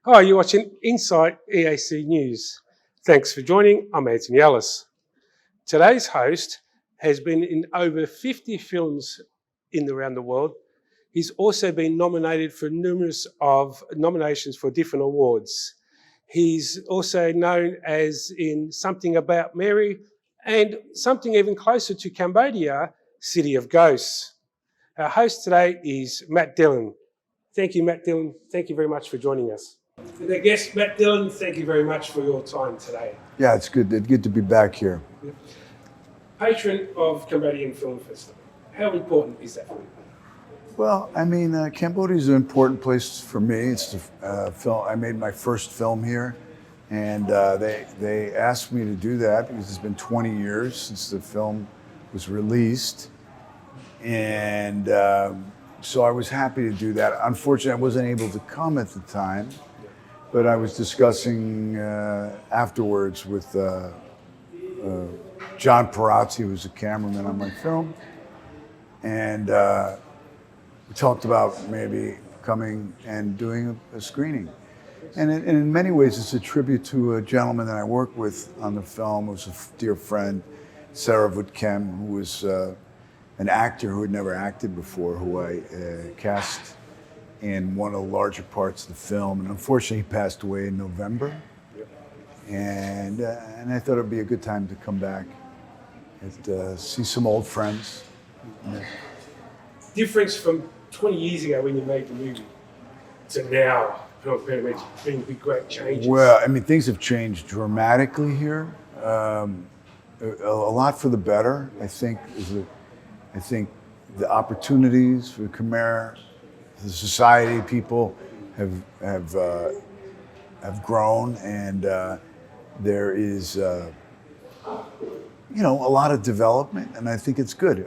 Hi, you're watching Inside EAC News. Thanks for joining. I'm Anthony Ellis. Today's host has been in over 50 films around the world. He's also been nominated for numerous of nominations for different awards. He's also known as in Something About Mary and something even closer to Cambodia, City of Ghosts. Our host today is Matt Dillon. Thank you, Matt Dillon. Thank you very much for joining us. And our guest, Matt Dillon, thank you very much for your time today. Yeah, it's good. It's good to be back here. Patron of Cambodian Film Festival. How important is that for you? Well, I mean, Cambodia is an important place for me. It's the film. I made my first film here, and they asked me to do that because it's been 20 years since the film was released, and so I was happy to do that. Unfortunately, I wasn't able to come at the time, but I was discussing afterwards with John Perazzi, who was a cameraman on my film, and we talked about maybe coming and doing a screening. And in many ways, it's a tribute to a gentleman that I worked with on the film, who was a dear friend, Sarah Vutkem, who was an actor who had never acted before, who I cast in one of the larger parts of the film. And unfortunately, he passed away in November. And I thought it'd be a good time to come back and see some old friends. Difference from 20 years ago when you made the movie to now, been big great changes. Well, I mean, things have changed dramatically here. A lot for the better, I think. I think the opportunities for Khmer, the society, people have grown, and there is a lot of development, and I think it's good.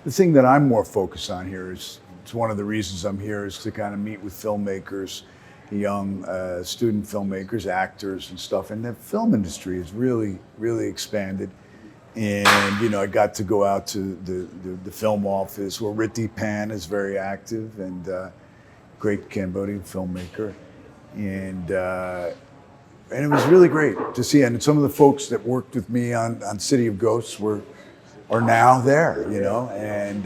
The thing that I'm more focused on here is, it's one of the reasons I'm here, is to kind of meet with filmmakers, young student filmmakers, actors and stuff. And the film industry has really, really expanded. And, I got to go out to the film office where Riti Pan is very active, and great Cambodian filmmaker. And it was really great to see. And some of the folks that worked with me on City of Ghosts are now there, and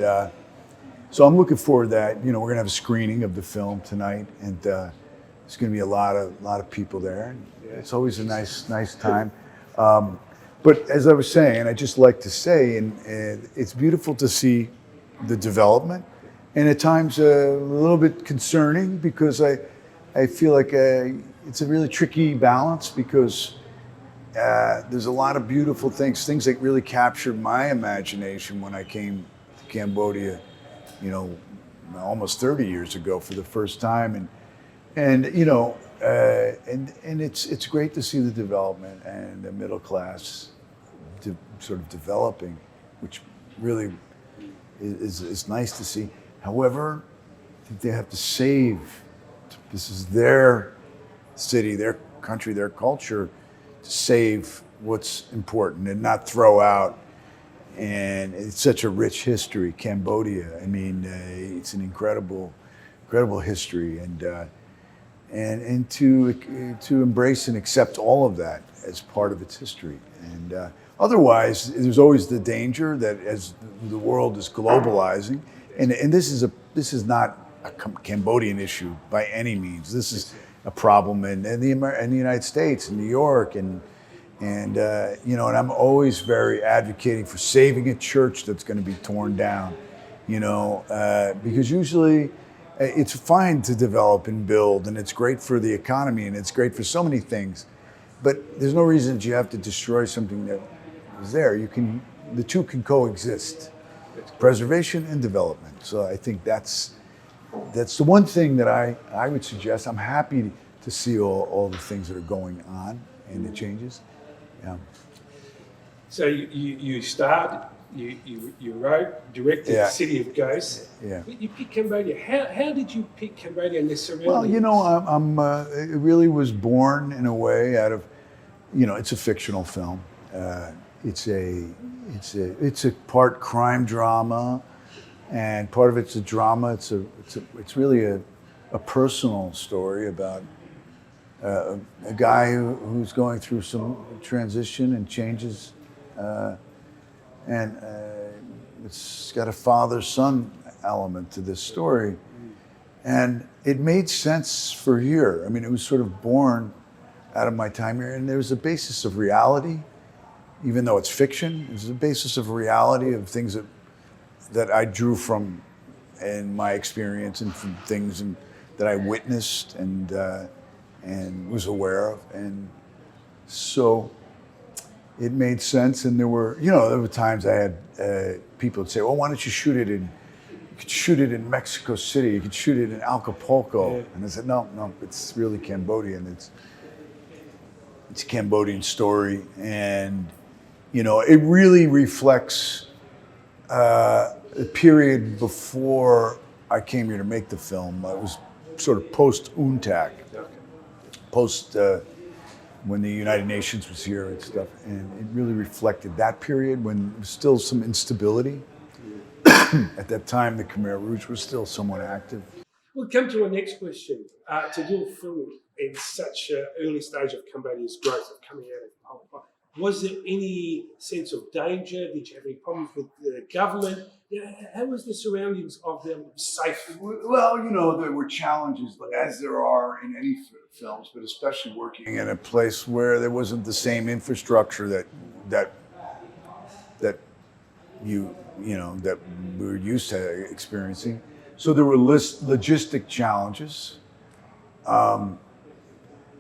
so I'm looking forward to that. We're gonna have a screening of the film tonight, and there's gonna be a lot of people there. And it's always a nice time. But as I was saying, and I just like to say, and it's beautiful to see the development, and at times a little bit concerning, because I feel like it's a really tricky balance, because there's a lot of beautiful things that really captured my imagination when I came to Cambodia, almost 30 years ago for the first time, and it's great to see the development and the middle class sort of developing, which really is nice to see. However, I think they have to save. This is their city, their country, their culture, to save what's important and not throw out. And it's such a rich history, Cambodia. I mean, it's an incredible history, and to embrace and accept all of that as part of its history. And otherwise, there's always the danger that as the world is globalizing, and this is not a Cambodian issue by any means. This is a problem in the United States, in New York, and I'm always very advocating for saving a church that's going to be torn down, because usually it's fine to develop and build, and it's great for the economy, and it's great for so many things, but there's no reason that you have to destroy something that is there. The two can coexist, preservation and development. So I think that's the one thing that I would suggest. I'm happy to see all the things that are going on and the changes. Yeah. So you started, you wrote, directed City of Ghosts. Yeah. You picked Cambodia. How did you pick Cambodia and the Well, surroundings? it really was born in a way out of, it's a fictional film. It's a part crime drama, and part of it's a drama. It's really a personal story about a guy who's going through some transition and changes, and it's got a father-son element to this story. And it made sense for here. I mean, it was sort of born out of my time here, and there was a basis of reality, even though it's fiction. There's a basis of reality of things that I drew from in my experience and from things that I witnessed and was aware of. And so it made sense. And there were times I had people would say, "Well, why don't you shoot it in? You could shoot it in Mexico City. You could shoot it in Acapulco." Yeah. And I said, "No, it's really Cambodian. It's a Cambodian story, and it really reflects a period before I came here to make the film. I was sort of post-UNTAC, post when the United Nations was here and stuff, and it really reflected that period when there was still some instability. At that time, the Khmer Rouge was still somewhat active." We'll come to our next question. To do a film in such an early stage of Cambodia's growth of coming out of Pol Pot, was there any sense of danger? Did you have any problems with the government? How was the surroundings of them safe? Well, there were challenges, as there are in any films, but especially working in a place where there wasn't the same infrastructure that we were used to experiencing. So there were logistic challenges.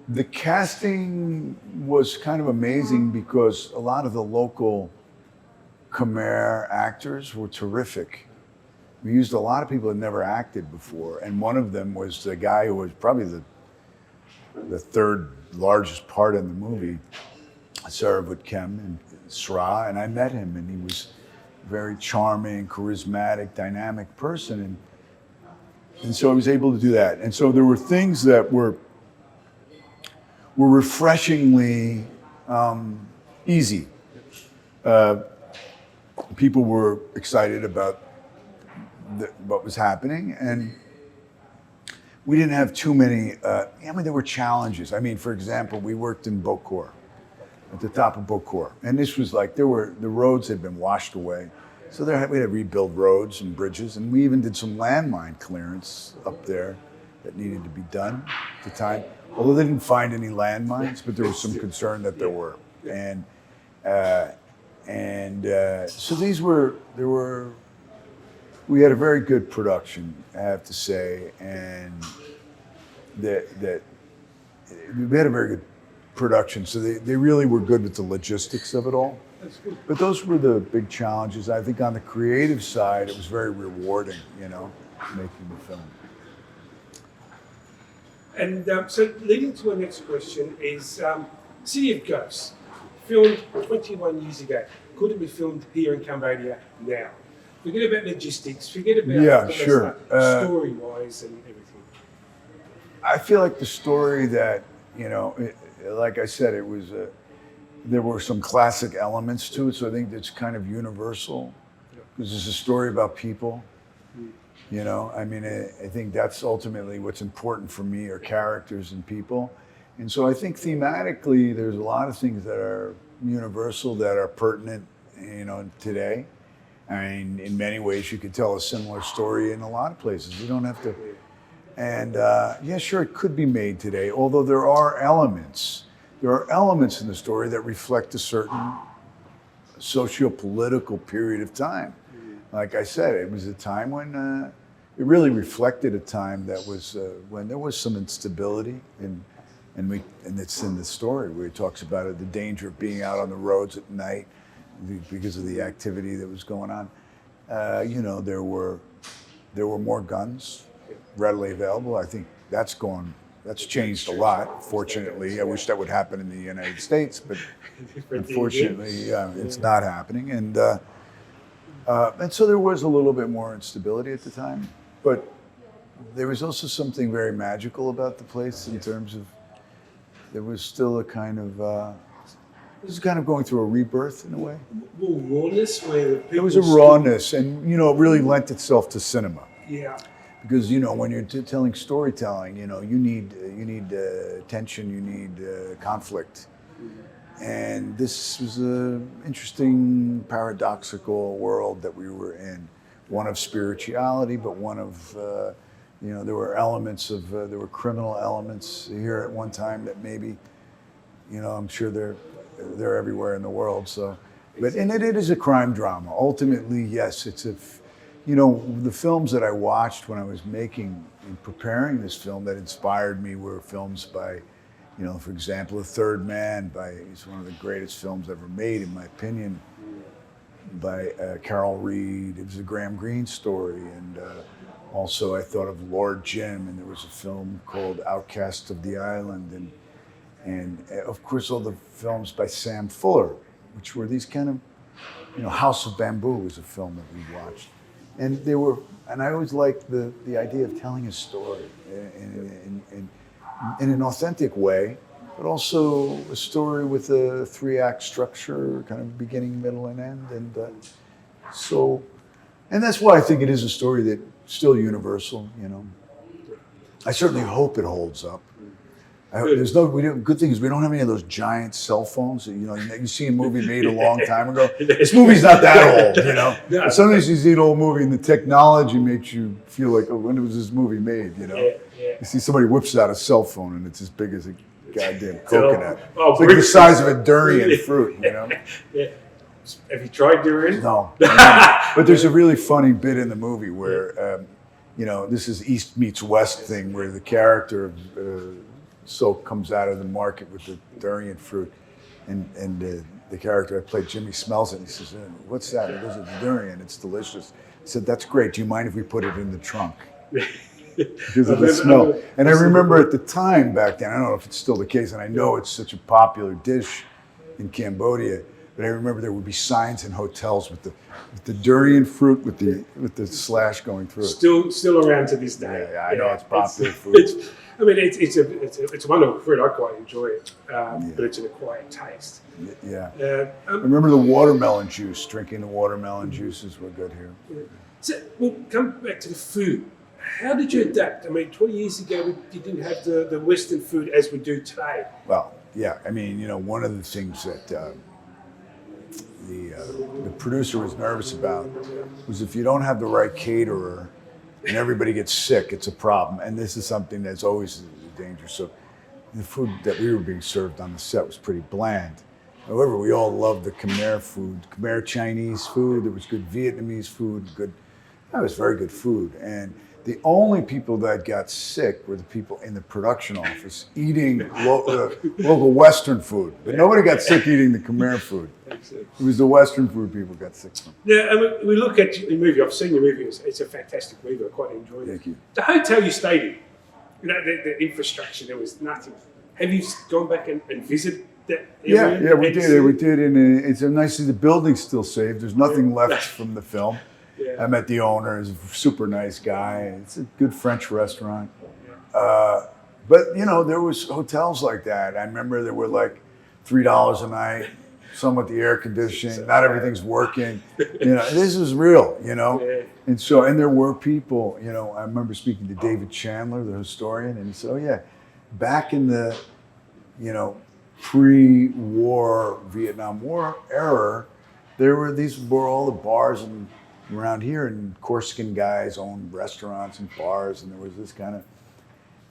The casting was kind of amazing because a lot of the local Khmer actors were terrific. We used a lot of people that never acted before, and one of them was the guy who was probably the third largest part in the movie, Saravut Kem and Sra, and I met him, and he was a very charming, charismatic, dynamic person, and so I was able to do that. And so there were things that were refreshingly easy. People were excited about what was happening, and we didn't have too many, there were challenges. I mean, for example, we worked in Bokor, at the top of Bokor, and this was like, the roads had been washed away. So we had to rebuild roads and bridges, and we even did some landmine clearance up there that needed to be done at the time. Although they didn't find any landmines, but there was some concern that there were. And so we had a very good production, I have to say, and that we had a very good production. So they really were good with the logistics of it all. But those were the big challenges. I think on the creative side, it was very rewarding, making the film. And so leading to our next question is City of Ghosts, filmed 21 years ago. Could it be filmed here in Cambodia now? Forget about logistics, forget about story-wise and everything. I feel like the story that, like I said, it was there were some classic elements to it, so I think it's kind of universal, because it's a story about people. I think that's ultimately what's important for me, are characters and people. And so I think thematically, there's a lot of things that are universal, that are pertinent, today. I mean, in many ways, you could tell a similar story in a lot of places. You don't have to. And sure, it could be made today, although there are elements in the story that reflect a certain socio-political period of time. Like I said, it was a time when it really reflected a time that was when there was some instability, and it's in the story where he talks about it, the danger of being out on the roads at night because of the activity that was going on. There were more guns readily available. I think that's changed a lot, fortunately. I wish that would happen in the United States, but unfortunately, it's not happening. And so there was a little bit more instability at the time, but there was also something very magical about the place in terms of there was still a kind of, it was kind of going through a rebirth in a way. Rawness, where there was a rawness, and it really lent itself to cinema. Yeah. because when you're telling storytelling, you need tension, you need conflict, and this was an interesting paradoxical world that we were in, one of spirituality, but one of there were elements of there were criminal elements here at one time that maybe I'm sure they're everywhere in the world. So, but and it is a crime drama. Ultimately, yes, it's a. The films that I watched when I was making and preparing this film that inspired me were films by, for example, The Third Man. It's one of the greatest films ever made, in my opinion, by Carol Reed. It was a Graham Greene story, and also I thought of Lord Jim, and there was a film called Outcast of the Island, and of course all the films by Sam Fuller, which were these kind of, House of Bamboo was a film that we watched. And I always liked the idea of telling a story in an authentic way, but also a story with a 3-act structure, kind of beginning, middle, and end. And that's why I think it is a story that's still universal. I certainly hope it holds up. Good thing is we don't have any of those giant cell phones that, you see a movie made a long time ago. This movie's not that old, No. Sometimes you see an old movie and the technology makes you feel like, oh, when was this movie made, Yeah. You see somebody whips out a cell phone and it's as big as a goddamn coconut. Oh, it's like the size of a durian fruit, Yeah. Have you tried durian? No. But there's a really funny bit in the movie where, this is East meets West thing where the character Soap comes out of the market with the durian fruit, and the character I played, Jimmy, smells it and he says, "What's that?" He goes, "It's durian. It's delicious." I said, "That's great. Do you mind if we put it in the trunk?" Because of the smell. And I remember at the time back then, I don't know if it's still the case, and I know it's such a popular dish in Cambodia, but I remember there would be signs in hotels with the durian fruit with the slash going through it. Still around to this day. Yeah, I know it's popular food. It's a wonderful fruit. I quite enjoy it, but it's an acquired taste. Yeah. I remember the watermelon juice. Drinking the watermelon juices were good here. So we'll come back to the food. How did you adapt? 20 years ago, you didn't have the Western food as we do today. Well, yeah. One of the things that the producer was nervous about was if you don't have the right caterer and everybody gets sick, it's a problem. And this is something that's always a danger. So the food that we were being served on the set was pretty bland. However, we all loved the Khmer food, Khmer Chinese food. There was good Vietnamese food, that was very good food. And the only people that got sick were the people in the production office eating local Western food. But nobody got sick eating the Khmer food. It was the Western food people got sick from. Yeah, we look at the movie. I've seen your movie. It's a fantastic movie. I quite enjoyed it. Thank you. The hotel you stayed in, the infrastructure, there was nothing. Have you gone back and visited that area? Yeah, we did. We did. And it's nice to see the building's still saved. There's nothing left from the film. Yeah. I met the owner. He's a super nice guy. It's a good French restaurant. But, there was hotels like that. I remember there were like $3 a night, some with the air conditioning. Not everything's working. This is real, Yeah. And there were people, I remember speaking to David Chandler, the historian, and he said, oh, yeah, back in the, pre-war Vietnam War era, these were all the bars around here, and Corsican guys owned restaurants and bars, and there was this kind of,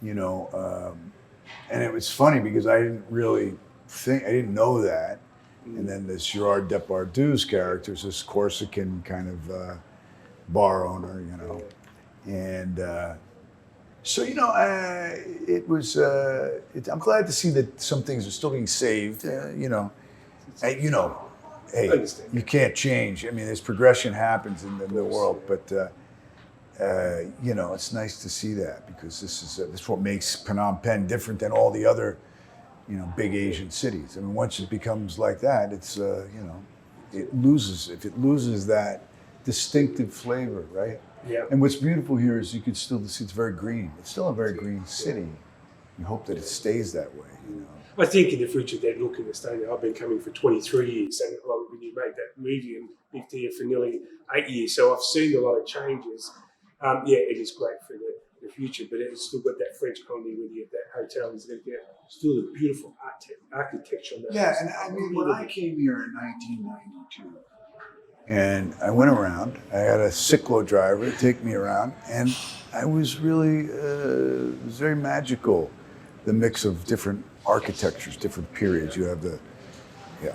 and it was funny because I didn't know that. And then this Gerard Depardieu's character is this Corsican kind of bar owner, and it was. I'm glad to see that some things are still being saved. Hey, you can't change. This progression happens in the world, but it's nice to see that because this is what makes Phnom Penh different than all the other, big Asian cities. Once it becomes like that, it's it loses that distinctive flavor, right? Yeah. And what's beautiful here is you can still see it's very green. It's still a very green city. You hope that it stays that way. I think in the future they'd look in the state. I've been coming for 23 years, and when you made that movie and lived here for nearly 8 years, so I've seen a lot of changes. Yeah, it is great for the future, but it's still got that French colony with you at that hotel. Is still a beautiful architecture on that. Yeah, and I mean, when I came here in 1992, and I went around, I had a cyclo driver take me around, and I was really, it was very magical, the mix of different architectures, different periods. You have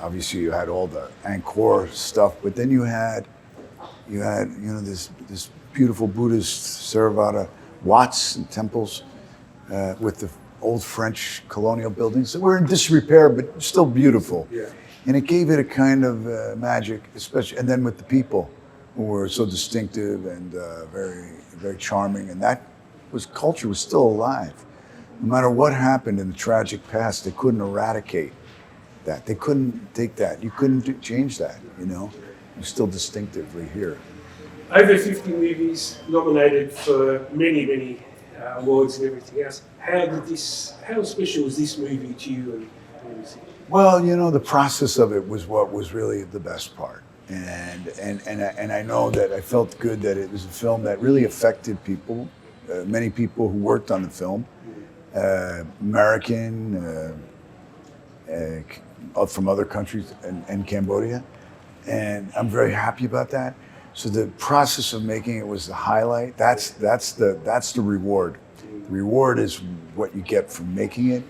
obviously you had all the Angkor stuff, but then you had this beautiful Buddhist Theravada Watts and temples with the old French colonial buildings that were in disrepair, but still beautiful. Yeah. And it gave it a kind of magic, especially, and then with the people who were so distinctive and very, very charming. And culture was still alive. No matter what happened in the tragic past, they couldn't eradicate that. They couldn't take that. You couldn't change that, It was still distinctively here. Over 50 movies nominated for many, many awards and everything else. How special was this movie to you? And well, the process of it was what was really the best part. And I know that I felt good that it was a film that really affected people, many people who worked on the film, American, from other countries and Cambodia. And I'm very happy about that. So the process of making it was the highlight. That's the reward. The reward is what you get from making it.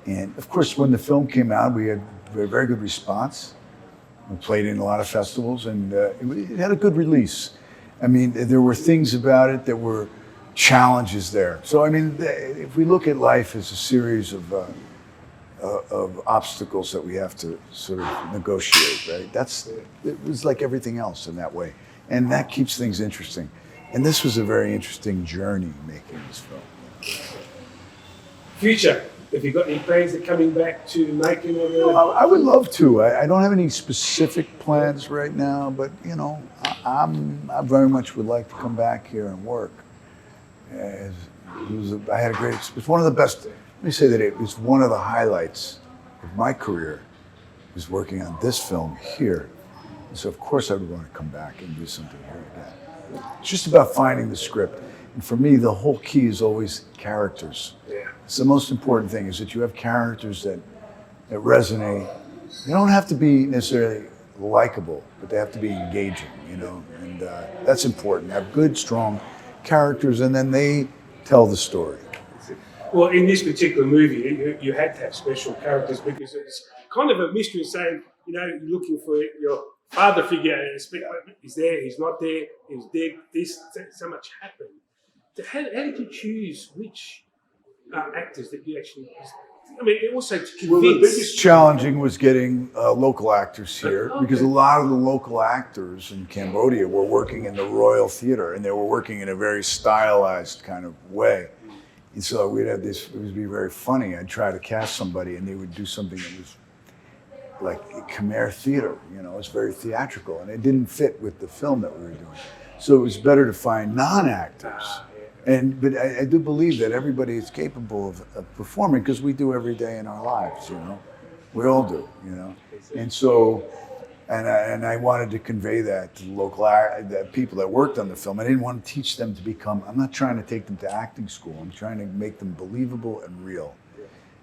And of course, when the film came out, we had a very good response. We played in a lot of festivals, and it had a good release. I mean, there were things about it that were challenges there. So I mean, if we look at life as a series of obstacles that we have to sort of negotiate, right? It was like everything else in that way. And that keeps things interesting. And this was a very interesting journey making this film. Future, have you got any plans of coming back to making it? I would love to. I don't have any specific plans right now, but I very much would like to come back here and work. I had a great experience. It's one of the best. Let me say that it was one of the highlights of my career, was working on this film here. And so of course I would want to come back and do something here again. It's just about finding the script. And for me, the whole key is always characters. Yeah. It's the most important thing, is that you have characters that resonate. They don't have to be necessarily likable, but they have to be engaging, and that's important. Have good, strong characters, and then they tell the story. Well, in this particular movie, you had to have special characters because it's kind of a mystery saying, you're looking for your father figure, and he's there, he's not there, he's dead, so much happened. How did you choose which actors that you actually... I mean, also to convince... Well, the biggest challenging was getting local actors here, because a lot of the local actors in Cambodia were working in the Royal Theatre, and they were working in a very stylized kind of way. And so we'd have this, it would be very funny. I'd try to cast somebody and they would do something that was like Khmer theater, it's very theatrical, and it didn't fit with the film that we were doing. So it was better to find non-actors. But I do believe that everybody is capable of performing, because we do every day in our lives, We all do, And so, and I wanted to convey that to the local the people that worked on the film. I didn't want to teach them to become, I'm not trying to take them to acting school. I'm trying to make them believable and real.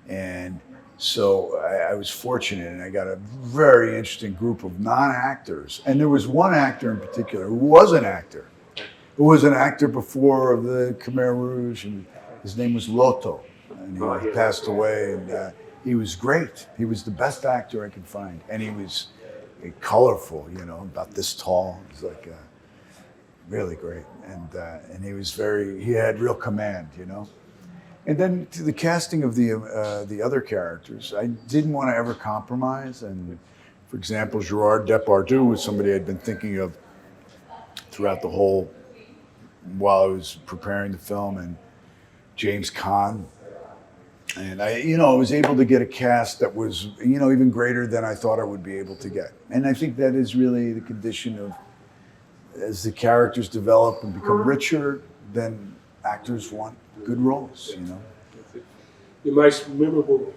And so I was fortunate, and I got a very interesting group of non-actors. And there was one actor in particular who was an actor, who was an actor before of the Khmer Rouge, and his name was Loto. And he passed away, and he was great. He was the best actor I could find. And he was colorful, about this tall. He was like really great, and he had real command, And then to the casting of the other characters, I didn't want to ever compromise. And for example, Gerard Depardieu was somebody I'd been thinking of throughout the whole, while I was preparing the film, and James Caan. And I was able to get a cast that was, even greater than I thought I would be able to get. And I think that is really the condition of, as the characters develop and become richer, then actors want good roles, The most memorable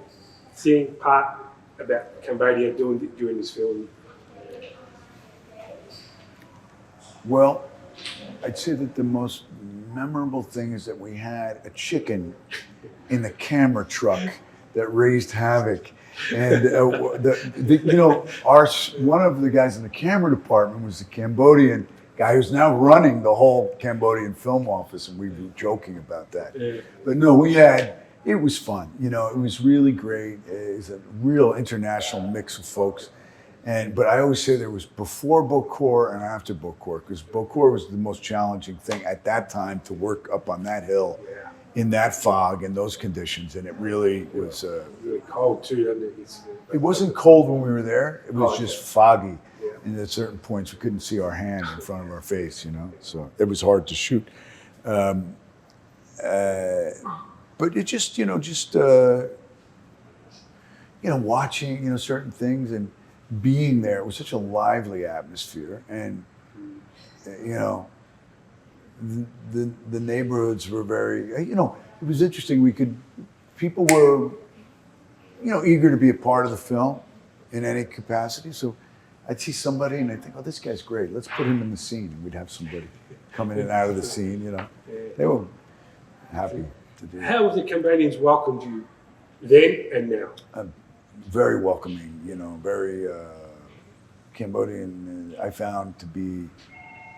part about Cambodia during this film? Well, I'd say that the most memorable thing is that we had a chicken in the camera truck that raised havoc. And one of the guys in the camera department was the Cambodian guy who's now running the whole Cambodian film office, and we were joking about that. Yeah. But no, it was fun. You know, it was really great. It was a real international mix of folks. But I always say there was before Bokor and after Bokor, because Bokor was the most challenging thing at that time to work up on that hill. Yeah. In that fog and those conditions, and it really was really cold too, doesn't it? It wasn't cold when we were there. It was just foggy, yeah. And at certain points we couldn't see our hand in front of our face, you know. So it was hard to shoot. But it just watching certain things and being there. It was such a lively atmosphere, and the neighborhoods were very, it was interesting. People were, eager to be a part of the film in any capacity. So I'd see somebody and I'd think, oh, this guy's great. Let's put him in the scene. And we'd have somebody come in and out of the scene, They were happy to do that. How have the Cambodians welcomed you then and now? Very welcoming, very Cambodian, I found to be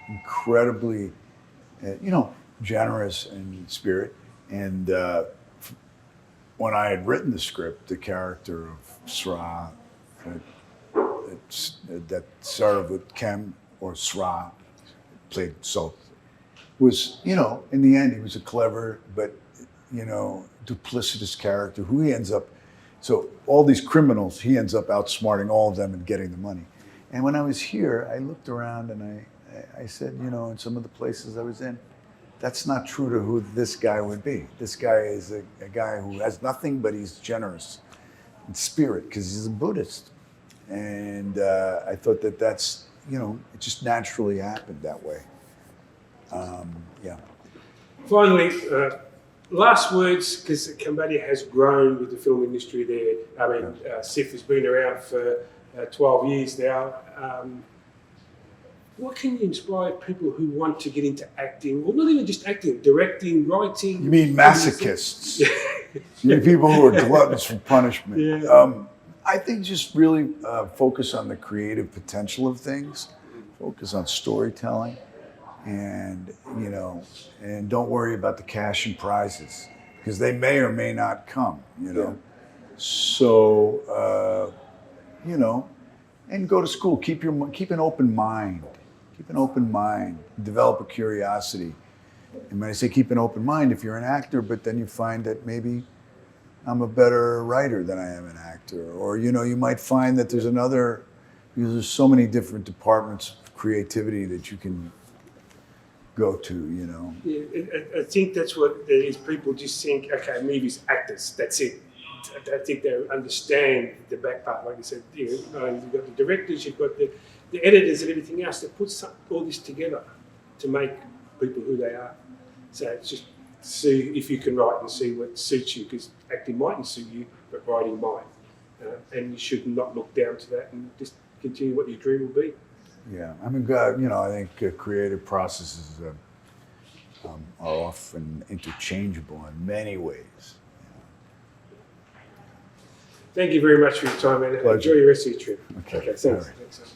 incredibly generous in spirit. And when I had written the script, the character of Sra, that started with Kem or Sra, played Salt, was, in the end, he was a clever but, duplicitous character who he ends up, so all these criminals, he ends up outsmarting all of them and getting the money. And when I was here, I looked around and I said, in some of the places I was in, that's not true to who this guy would be. This guy is a guy who has nothing, but he's generous in spirit because he's a Buddhist. And I thought that's, it just naturally happened that way. Yeah. Finally, last words, because Cambodia has grown with the film industry there. I mean, SIF has been around for 12 years now. What can you inspire people who want to get into acting? Well, not even just acting, directing, writing. You mean masochists? You mean people who are gluttons for punishment? Yeah. I think just really focus on the creative potential of things, focus on storytelling, and and don't worry about the cash and prizes because they may or may not come. Yeah. So and go to school. Keep an open mind. Keep an open mind. Develop a curiosity. And when I say keep an open mind, if you're an actor, but then you find that maybe I'm a better writer than I am an actor, or you might find that there's there's so many different departments of creativity that you can go to. Yeah, I think that's what it is. People just think, okay, movies, actors, that's it. I don't think they understand the back part, like you said. You've got the directors, you've got the editors and everything else that puts all this together to make people who they are. So it's just see if you can write and see what suits you, because acting mightn't suit you, but writing might. And you should not look down to that and just continue what your dream will be. Yeah, I mean, I think creative processes are often interchangeable in many ways. Thank you very much for your time, and Pleasure. enjoy the rest of your trip. Okay, thanks. right. Thanks.